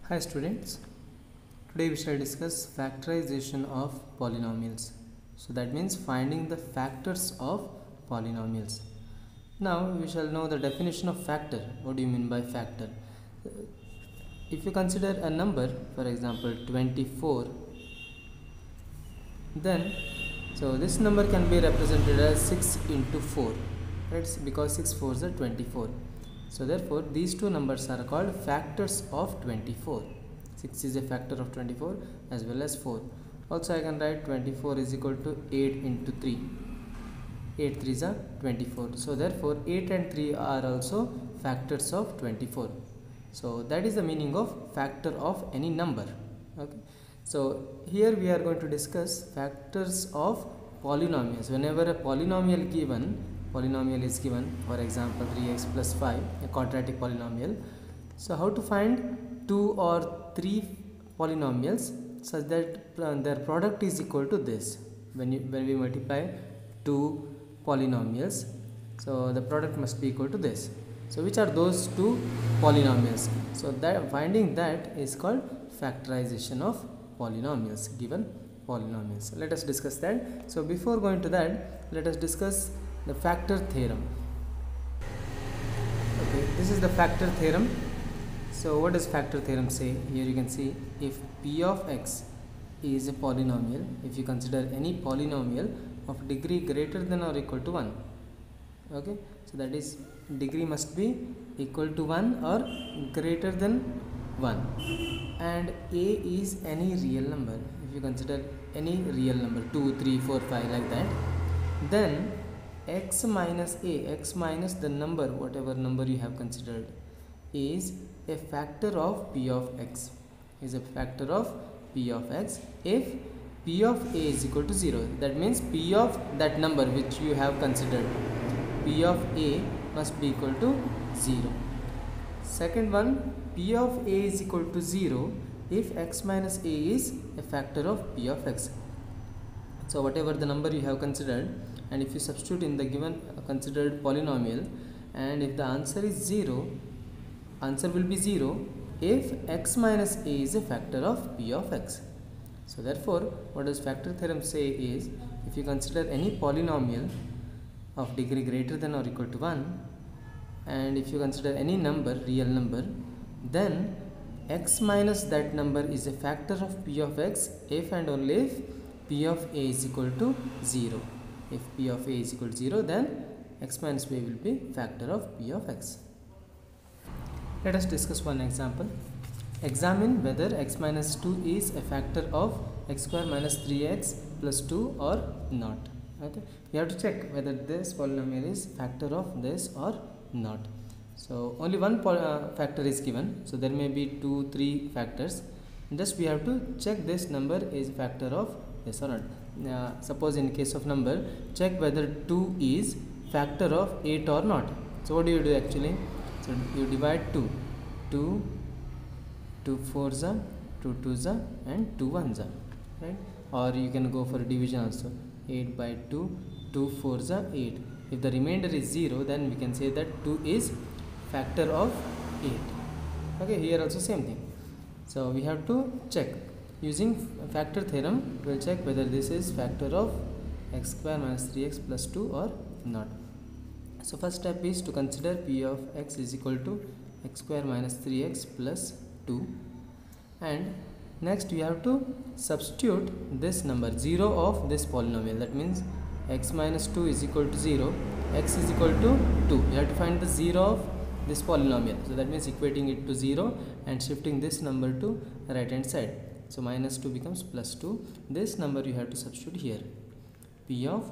Hi students, today we shall discuss factorization of polynomials. So that means finding the factors of polynomials. Now we shall know the definition of factor. What do you mean by factor? If you consider a number, for example 24, then this number can be represented as 6 into 4, right? Because 6 4s are 24. So therefore these two numbers are called factors of 24. 6 is a factor of 24 as well as 4. Also I can write 24 is equal to 8 into 3. 8 3s are 24. So therefore 8 and 3 are also factors of 24. So that is the meaning of factor of any number. Okay. So here we are going to discuss factors of polynomials. Whenever a polynomial is given, for example 3x plus 5, a quadratic polynomial. So how to find 2 or 3 polynomials such that their product is equal to this? When we multiply 2 polynomials, so the product must be equal to this. So which are those 2 polynomials? So that finding that is called factorization of polynomials, given polynomials. Let us discuss that. So before going to that, let us discuss the factor theorem. Okay, this is the factor theorem. So what does factor theorem say? Here you can see, if p of x is a polynomial, if you consider any polynomial of degree greater than or equal to 1, okay, so that is degree must be equal to 1 or greater than 1, and a is any real number. If you consider any real number 2 3 4 5 like that, then x minus a, x minus the number, whatever number you have considered, is a factor of p of x, is a factor of p of x if p of a is equal to 0. That means p of that number which you have considered, p of a must be equal to 0. Second one, p of a is equal to 0 if x minus a is a factor of p of x. So whatever the number you have considered, and if you substitute in the given considered polynomial, and if the answer is 0, answer will be 0 if x minus a is a factor of p of x. So therefore what does factor theorem say is, if you consider any polynomial of degree greater than or equal to 1, and if you consider any number, real number, then x minus that number is a factor of p of x if and only if p of a is equal to 0. If p of a is equal to 0, then x minus a will be factor of p of x. Let us discuss one example. Examine whether x minus 2 is a factor of x square minus 3x plus 2 or not. Okay, we have to check whether this polynomial is factor of this or not. So only one factor is given, so there may be 2 3 factors. Just we have to check this number is factor of this or not. Suppose in case of number, check whether 2 is factor of 8 or not. So what do you do actually? So you divide 2 4s are 2 2s are and 2 1s are, right? Or you can go for division also. 8 by 2, 2 4s are 8. If the remainder is 0, then we can say that 2 is factor of 8. Okay, here also same thing. So we have to check using factor theorem. We will check whether this is factor of x square minus 3x plus 2 or not. So first step is to consider p of x is equal to x square minus 3x plus 2, and next we have to substitute this number 0 of this polynomial. That means x minus 2 is equal to 0, x is equal to 2. We have to find the 0 of this polynomial. So that means equating it to 0 and shifting this number to right hand side. So minus 2 becomes plus 2. This number you have to substitute here. P of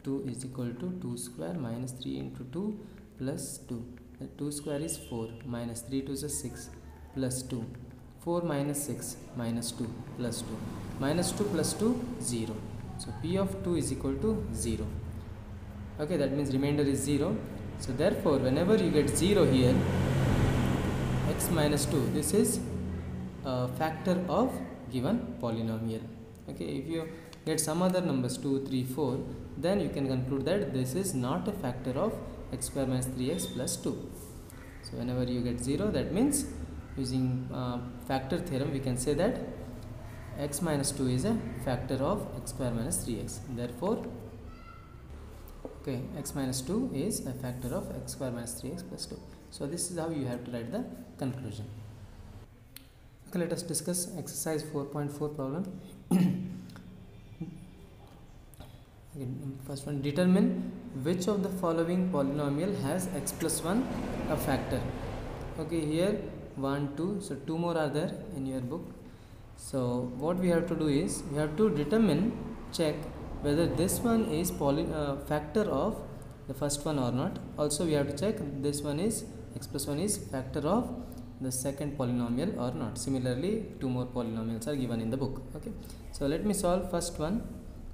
2 is equal to 2 square minus 3 into 2 plus 2. The 2 square is 4, minus 3 2 is 6 plus 2. 4 minus 6 minus 2 plus 2. Minus 2 plus 2, 0. So P of 2 is equal to 0. Okay, that means remainder is 0. So therefore whenever you get 0 here, x minus 2, this is a factor of given polynomial. Okay, if you get some other numbers 2 3 4, then you can conclude that this is not a factor of x square minus 3x plus 2. So whenever you get 0, that means using factor theorem, we can say that x minus 2 is a factor of x square minus 3x. Therefore, okay, x minus 2 is a factor of x square minus 3x plus 2. So this is how you have to write the conclusion. Okay, let us discuss exercise 4.4 problem. Again, first one, determine which of the following polynomial has x plus 1 a factor. Okay, here 1, 2, so 2 more are there in your book. So what we have to do is, we have to check whether this one is factor of the first one or not. Also we have to check this one is x plus 1 is factor of the second polynomial or not. Similarly, 2 more polynomials are given in the book. Okay, so let me solve first one.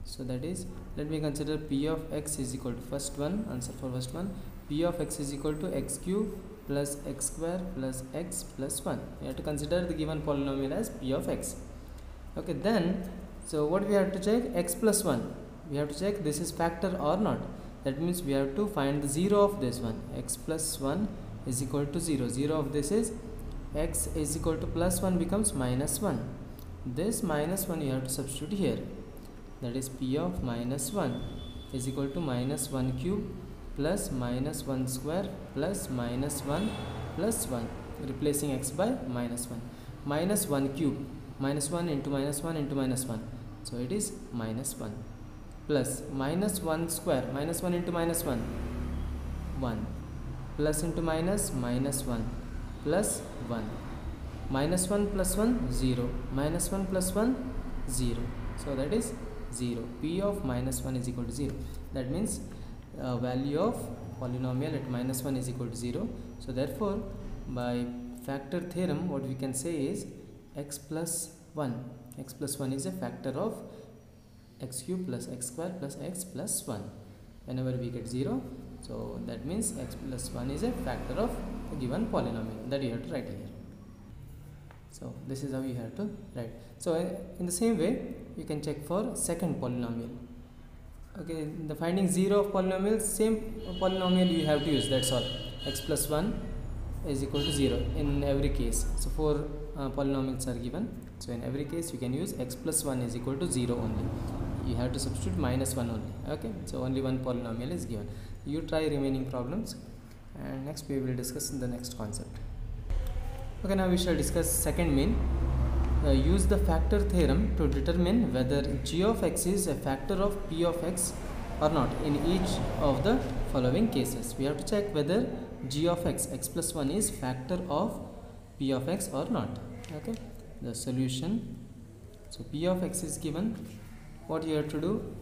So that is, let me consider p of x is equal to first one, answer for first one, p of x is equal to x cube plus x square plus x plus 1. We have to consider the given polynomial as p of x. Okay, then so what we have to check, x plus 1, we have to check this is factor or not. That means we have to find the 0 of this one. X plus 1 is equal to 0. 0 of this is x is equal to plus 1 becomes minus 1. This minus 1 you have to substitute here. That is p of minus 1 is equal to minus 1 cube plus minus 1 square plus minus 1 plus 1, replacing x by minus 1. Minus 1 cube, minus 1 into minus 1 into minus 1, so it is minus 1, plus minus 1 square, minus 1 into minus 1, 1, plus into minus, minus 1 plus 1, minus 1 plus 1, 0, minus 1 plus 1, 0, so that is 0. P of minus 1 is equal to 0. That means value of polynomial at minus 1 is equal to 0. So therefore, by factor theorem, what we can say is x plus 1. X plus 1 is a factor of x cube plus x square plus x plus 1. Whenever we get 0, so that means x plus 1 is a factor of a given polynomial. That you have to write here. So this is how you have to write. So in the same way, you can check for second polynomial. Okay, the finding 0 of polynomial, same polynomial you have to use, that's all. X plus 1 is equal to 0 in every case. So 4 polynomials are given. So in every case you can use x plus 1 is equal to 0 only. You have to substitute minus 1 only. Okay, so only one polynomial is given. You try remaining problems, and next we will discuss the next concept. Okay, now we shall discuss second main. Use the factor theorem to determine whether g of x is a factor of p of x or not in each of the following cases. We have to check whether g of x, x plus 1 is factor of p of x or not. Okay, the solution. So p of x is given. What you have to do?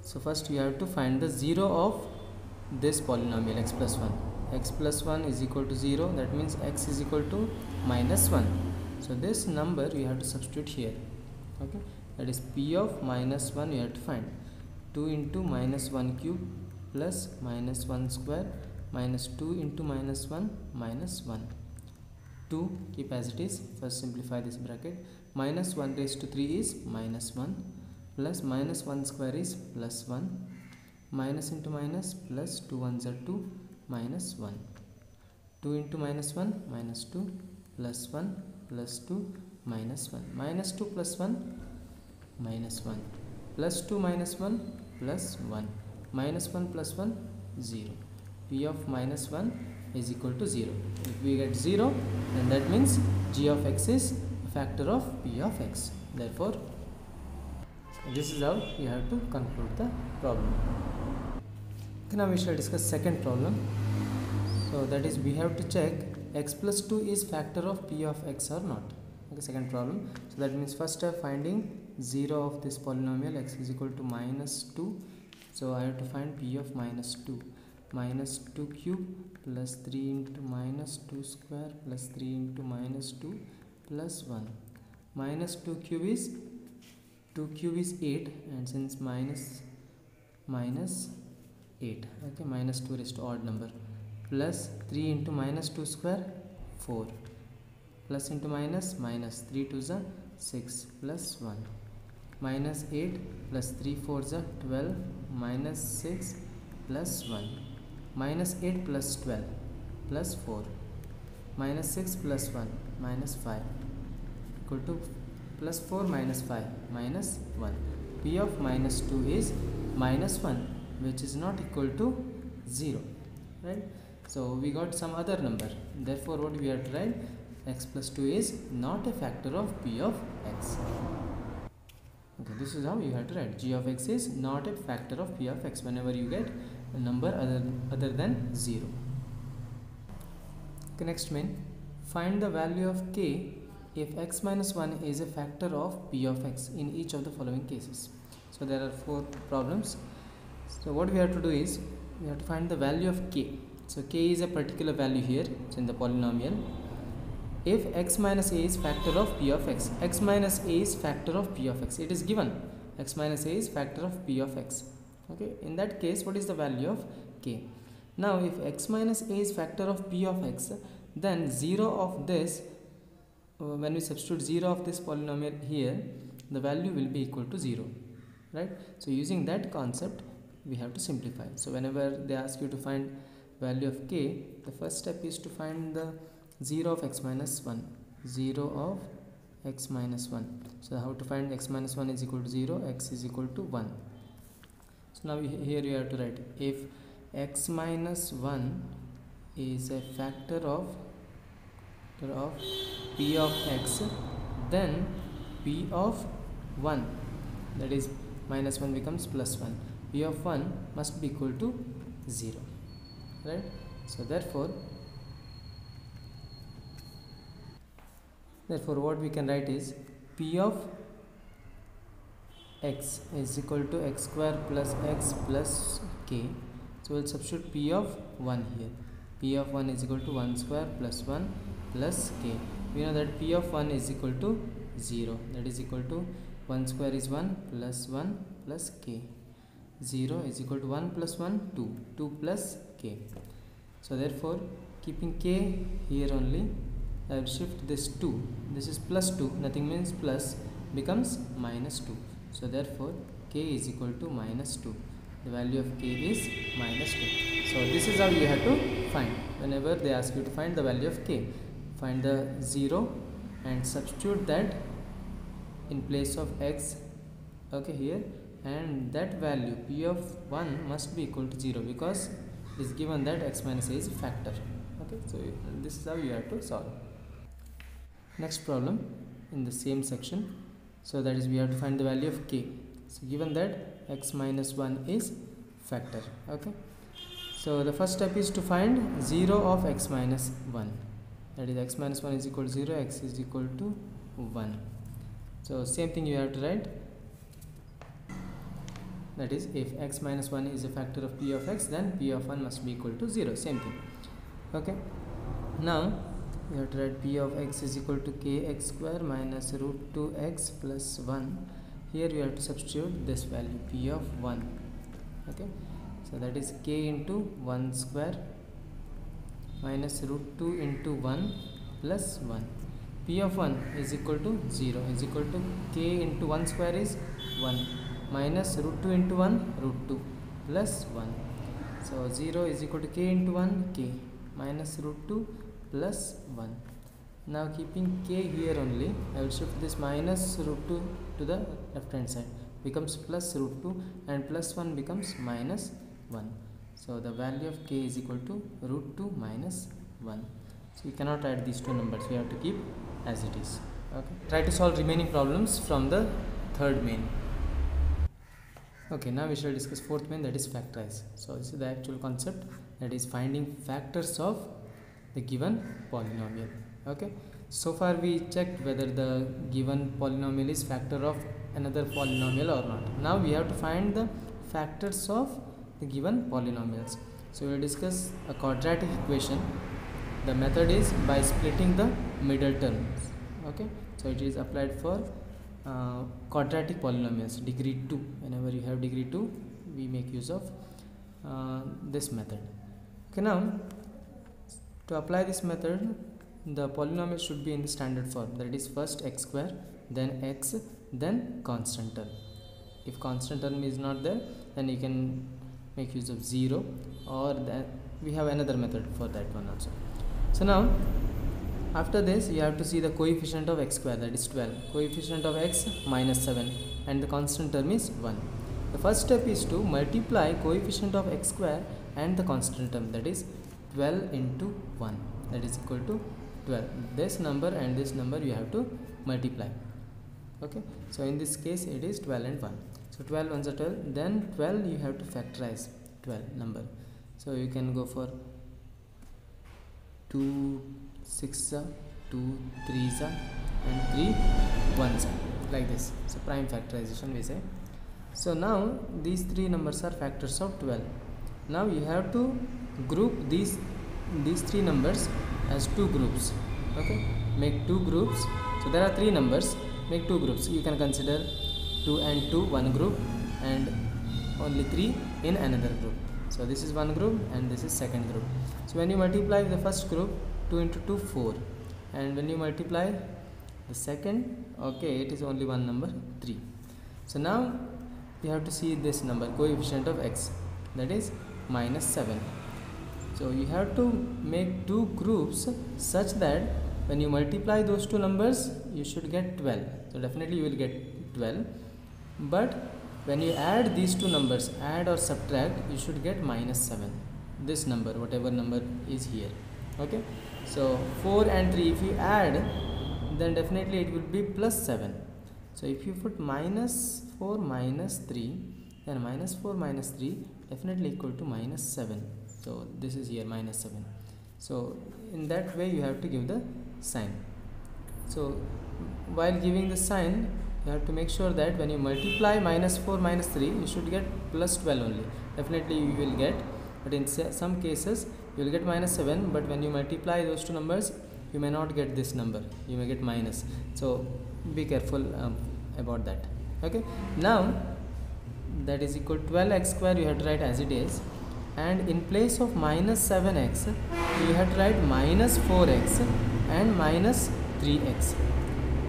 So first you have to find the 0 of this polynomial x plus 1. X plus 1 is equal to 0. That means x is equal to minus 1. So this number you have to substitute here. Okay, that is p of minus 1 you have to find. 2 into minus 1 cube plus minus 1 square minus 2 into minus 1 minus 1. 2 keep as it is. First simplify this bracket. Minus 1 raised to 3 is minus 1 plus minus 1 square is plus 1. Minus into minus plus 2 ones are 2 minus 1. 2 into minus 1 minus 2 plus 1 plus 2 minus 1. Minus 2 plus 1 minus 1 plus 2 minus 1 plus 1 minus 1 plus 1 0. P of minus 1 is equal to 0. If we get 0, then that means g of x is a factor of p of x. Therefore, this is how you have to conclude the problem. Okay, now we shall discuss second problem. So that is, we have to check x plus 2 is factor of p of x or not. Okay, second problem. So that means first step, finding 0 of this polynomial x is equal to minus 2. So I have to find p of minus 2. Minus 2 cube plus 3 into minus 2 square plus 3 into minus 2 plus 1. Minus 2 cube is 8, and since minus 8, okay, minus 2 raised to odd number, plus 3 into minus 2 square 4, plus into minus 3 to the 6 plus 1, minus 8 plus 3 4 the 12 minus 6 plus 1, minus 8 plus 12 plus 4, minus 6 plus 1 minus 5 equal to plus 4 minus 5 minus 1. P of minus 2 is minus 1, which is not equal to 0, right? So we got some other number, therefore what we have to write, x plus 2 is not a factor of p of x. Okay, this is how you have to write, g of x is not a factor of p of x whenever you get a number other than 0. Okay, next main, find the value of k if x minus 1 is a factor of p of x in each of the following cases. So there are 4 problems. So what we have to do is, we have to find the value of k. So k is a particular value here, it's in the polynomial. If x minus a is factor of p of x, x minus a is factor of p of x, it is given x minus a is factor of p of x. Okay, in that case what is the value of k? Now if x minus a is factor of p of x, then 0 of this, when we substitute 0 of this polynomial here, the value will be equal to 0, right? So using that concept we have to simplify. So whenever they ask you to find value of k, the first step is to find the 0 of x minus 1, 0 of x minus 1. So how to find x minus 1 is equal to 0, x is equal to 1. So now here you have to write, if x minus 1 is a factor of p of x, then p of 1, that is minus 1 becomes plus 1, p of 1 must be equal to 0, right? So therefore what we can write is, p of x is equal to x square plus x plus k. So we'll substitute p of 1 here. P of 1 is equal to 1 square plus 1 plus k. We know that p of 1 is equal to 0, that is equal to 1 square is 1 plus 1 plus k. 0 is equal to 1 plus 1, 2, 2 plus k. So therefore keeping k here only, I will shift this 2, this is plus 2, nothing means plus, becomes minus 2. So therefore k is equal to minus 2. The value of k is minus 2. So this is how you have to find, whenever they ask you to find the value of k. Find the 0 and substitute that in place of x, okay, here, and that value p of 1 must be equal to 0 because it is given that x minus a is a factor. Okay, so this is how you have to solve. Next problem in the same section, so that is we have to find the value of k. So given that x minus 1 is factor, okay, so the first step is to find 0 of x minus 1, that is x minus 1 is equal to 0, x is equal to 1. So same thing you have to write, that is if x minus 1 is a factor of p of x, then p of 1 must be equal to 0, same thing. Okay, now you have to write p of x is equal to kx square minus root 2x plus 1. Here you have to substitute this value p of 1. Okay, so that is k into 1 square minus root 2 into 1 plus 1. P of 1 is equal to 0, is equal to k into 1 square is 1 minus root 2 into 1 root 2 plus 1. So 0 is equal to k into 1 k minus root 2 plus 1. Now keeping k here only, I will shift this minus root 2 to the left hand side, becomes plus root 2, and plus 1 becomes minus 1. So the value of k is equal to root 2 minus 1. So we cannot add these two numbers, we have to keep as it is. Okay, try to solve remaining problems from the third main. Okay, now we shall discuss fourth main, that is factorize. So this is the actual concept, that is finding factors of the given polynomial. Okay, so far we checked whether the given polynomial is factor of another polynomial or not. Now we have to find the factors of the given polynomials. So we will discuss a quadratic equation. The method is by splitting the middle terms. Okay, so it is applied for quadratic polynomials degree 2. Whenever you have degree 2, we make use of this method. Okay, now to apply this method, the polynomial should be in the standard form, that is first x square, then x, then constant term. If constant term is not there, then you can make use of 0, or that we have another method for that one also. So now after this you have to see the coefficient of x square, that is 12, coefficient of x minus 7, and the constant term is 1. The first step is to multiply coefficient of x square and the constant term, that is 12 into 1, that is equal to 12. This number and this number you have to multiply. Okay, so in this case it is 12 and 1. So 12 ones are 12, then 12 you have to factorize 12 number. So you can go for 2 6 2 3 and 3 1 like this. So prime factorization we say. So now these three numbers are factors of 12. Now you have to group these three numbers as two groups. Okay, make two groups. So there are three numbers, make two groups. You can consider 2 and 2 one group and only 3 in another group. So this is one group and this is second group. So when you multiply the first group, 2 into 2 4, and when you multiply the second, okay, it is only one number, 3. So now you have to see this number, coefficient of x, that is minus 7. So you have to make two groups such that when you multiply those two numbers you should get 12. So definitely you will get 12, but when you add these two numbers, add or subtract, you should get minus 7, this number, whatever number is here. Okay, so 4 and 3 if you add, then definitely it will be plus 7. So if you put minus 4 minus 3, then minus 4 minus 3 definitely equal to minus 7. So this is here minus 7. So in that way you have to give the sign. So while giving the sign, you have to make sure that when you multiply minus 4 minus 3, you should get plus 12 only. Definitely you will get, but in some cases you will get minus 7, but when you multiply those two numbers you may not get this number, you may get minus. So be careful about that. Okay, now that is equal to 12x square you have to write as it is, and in place of minus 7x you have to write minus 4x and minus 3x.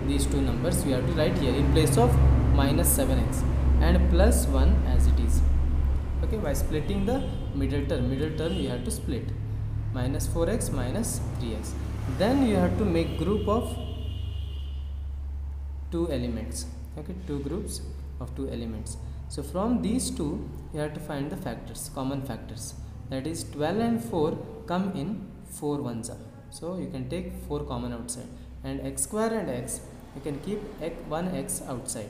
These two numbers you have to write here in place of minus 7x and plus 1 as it is. Okay, by splitting the middle term you have to split minus 4x minus 3x. Then you have to make group of two elements. Okay, two groups of two elements. So from these two you have to find the factors, common factors, that is 12 and 4 come in 4 ones. So you can take 4 common outside, and x square and x you can keep one x outside.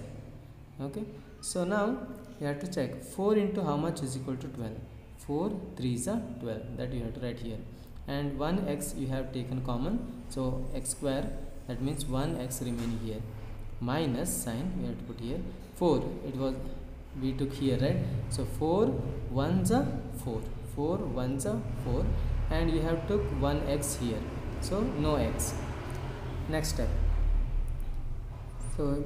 Okay, so now you have to check 4 into how much is equal to 12. 4 3s are 12, that you have to write here, and 1 x you have taken common, so x square, that means 1 x remaining here, minus sign you have to put here. 4 it was we took here, right? So 4 1s are 4, 4 1s are 4, and you have took 1 x here, so no x. Next step, so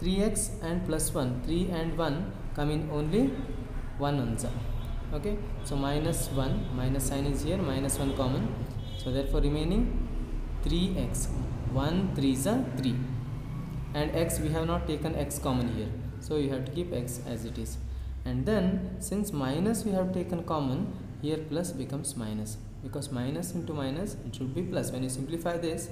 3x and plus 1, 3 and 1 come in only 1 answer. Okay, so minus 1, minus sign is here, minus 1 common, so therefore remaining 3x, 1 3s are 3, and x we have not taken x common here, so you have to keep x as it is. And then since minus we have taken common, here plus becomes minus, because minus into minus it should be plus. When you simplify this,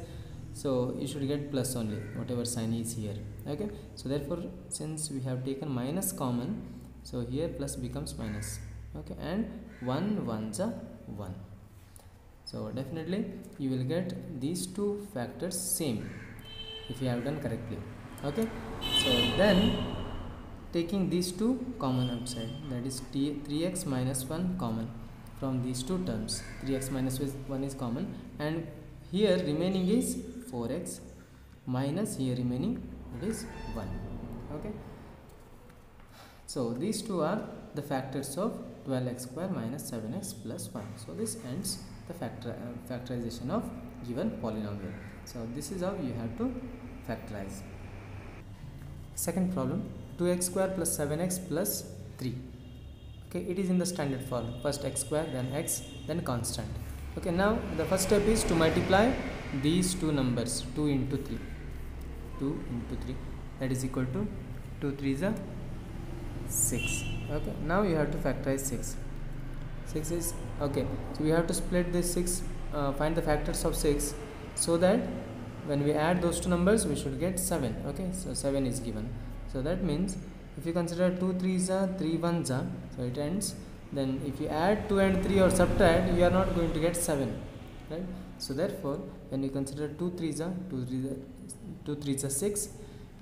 so you should get plus only, whatever sign is here. Okay, so therefore since we have taken minus common, so here plus becomes minus. Okay, and 1 1s are 1. So definitely you will get these two factors same if you have done correctly. Okay, so then taking these two common outside, that is 3x minus 1 common from these two terms, 3x minus 1 is common, and here remaining is 4x minus here remaining it is 1. Okay, so these two are the factors of 12x square minus 7x plus 1. So this ends the factorization of given polynomial. So this is how you have to factorize. Second problem, 2x square plus 7x plus 3. Okay, it is in the standard form, first x square, then x, then constant. Okay, now the first step is to multiply these two numbers, 2 into 3, 2 into 3, that is equal to 2 3s are 6. Okay, now you have to factorize 6. 6 is okay, so we have to split this 6, find the factors of 6 so that when we add those two numbers we should get 7. Okay, so 7 is given. So that means if you consider 2 3s are 3 1s are, so it ends. Then if you add 2 and 3 or subtract, you are not going to get 7, right? So therefore when you consider 2 3s are 2 3s are 6,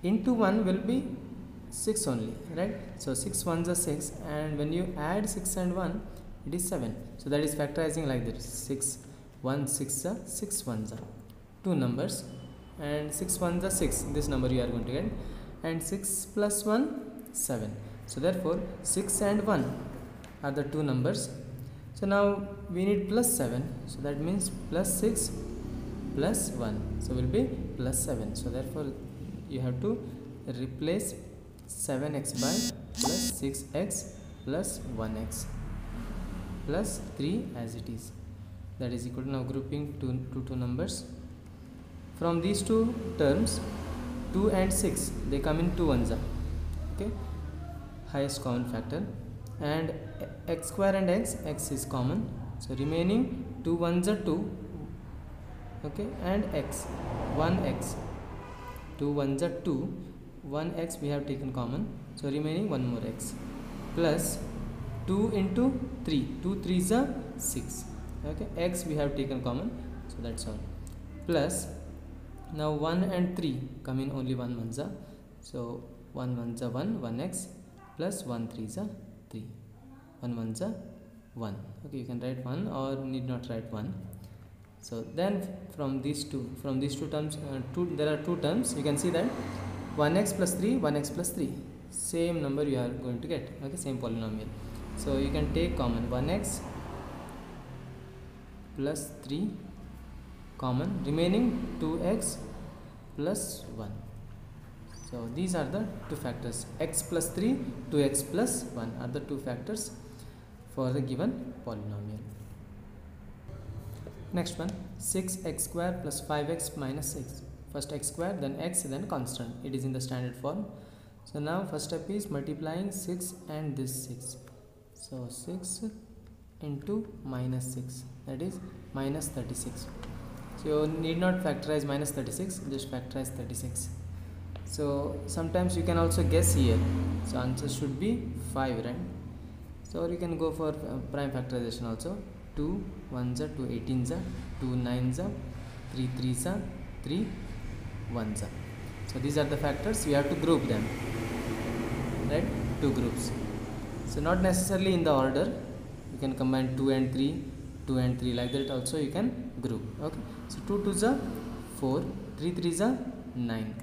into 1 will be 6 only, right? So 6 1s are 6, and when you add 6 and 1 it is 7. So that is factorizing like this: 6 1 6 are 6 1s are two numbers, and 6 1s are 6, this number you are going to get, and 6 plus 1 7. So therefore 6 and 1 are the two numbers. So now we need plus 7, so that means plus 6 plus 1, so will be plus 7. So therefore you have to replace 7x by plus 6x plus 1x plus 3 as it is. That is equal to, now grouping two numbers. From these two terms, 2 and 6, they come in 2 ones. Okay, highest common factor, and x square and x is common, so remaining 2 ones are 2. Okay, and x 1x, 2 ones are 2, 1x we have taken common, so remaining one more x, plus 2 into 3, 2 3s are 6. Okay, x we have taken common, so that's all, plus now 1 and 3 come in only 1 ones are, so 1 ones are 1, 1x plus 1 3s are 3, 1 ones are 1. Okay, you can write 1 or need not write 1. So then from these two terms, there are two terms, you can see that 1x plus 3, 1x plus 3, same number you are going to get. Okay, same polynomial. So you can take common 1x plus 3 common, remaining 2x plus 1. So these are the two factors, x plus 3, 2x plus 1 are the two factors for the given polynomial. Next one, 6x square plus 5x minus 6. First x square, then x, then constant. It is in the standard form. So now first step is multiplying 6 and this 6. So 6 into minus 6, that is minus 36. So you need not factorize minus 36, just factorize 36. So sometimes you can also guess here. So answer should be 5, right? So you can go for prime factorization also. 2 1s are 2 18s are 2 9s are 3 3s are 3 1s are. So these are the factors, we have to group them, right? Two groups. So not necessarily in the order, you can combine 2 and 3, 2 and 3, like that also you can group. Okay, so 2 2s are 4, 3 3s are 9.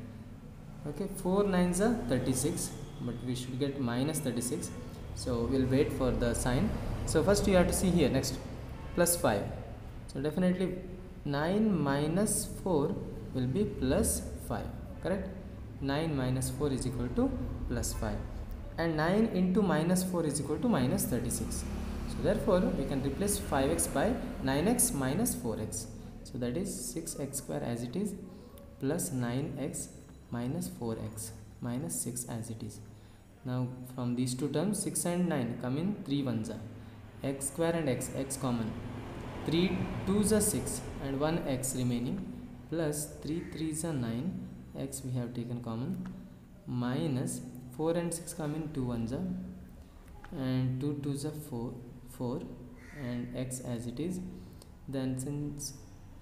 Okay, 4 9s are 36, but we should get minus 36, so we'll wait for the sign. So first you have to see here, next plus 5, so definitely 9 minus 4 will be plus 5, correct? 9 minus 4 is equal to plus 5, and 9 into minus 4 is equal to minus 36. So therefore we can replace 5x by 9x minus 4x, so that is 6x square as it is plus 9x minus 4x minus 6 as it is. Now from these two terms, 6 and 9 come in 3 ones are, x square and x common, 3 2s are 6 and 1 x remaining, plus 3 3s are 9, x we have taken common, minus 4 and 6 come in 2 ones are, and 2 2s are 4 and x as it is. Then since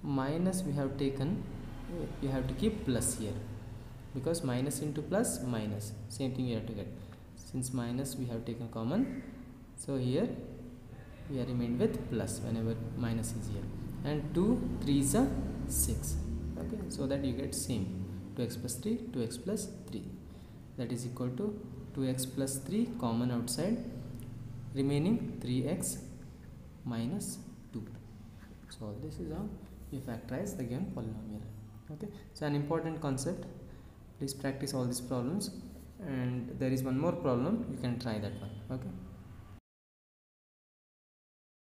minus we have taken, you have to keep plus here, because minus into plus minus, same thing you have to get. Since minus we have taken common, so here we are remained with plus whenever minus is here, and 2 3s are 6. Okay, so that you get same, 2x plus 3, 2x plus 3, that is equal to 2x plus 3 common outside, remaining 3x minus 2. So this is how you factorize the given polynomial. Okay, so an important concept, please practice all these problems, and there is one more problem, you can try that one. Okay.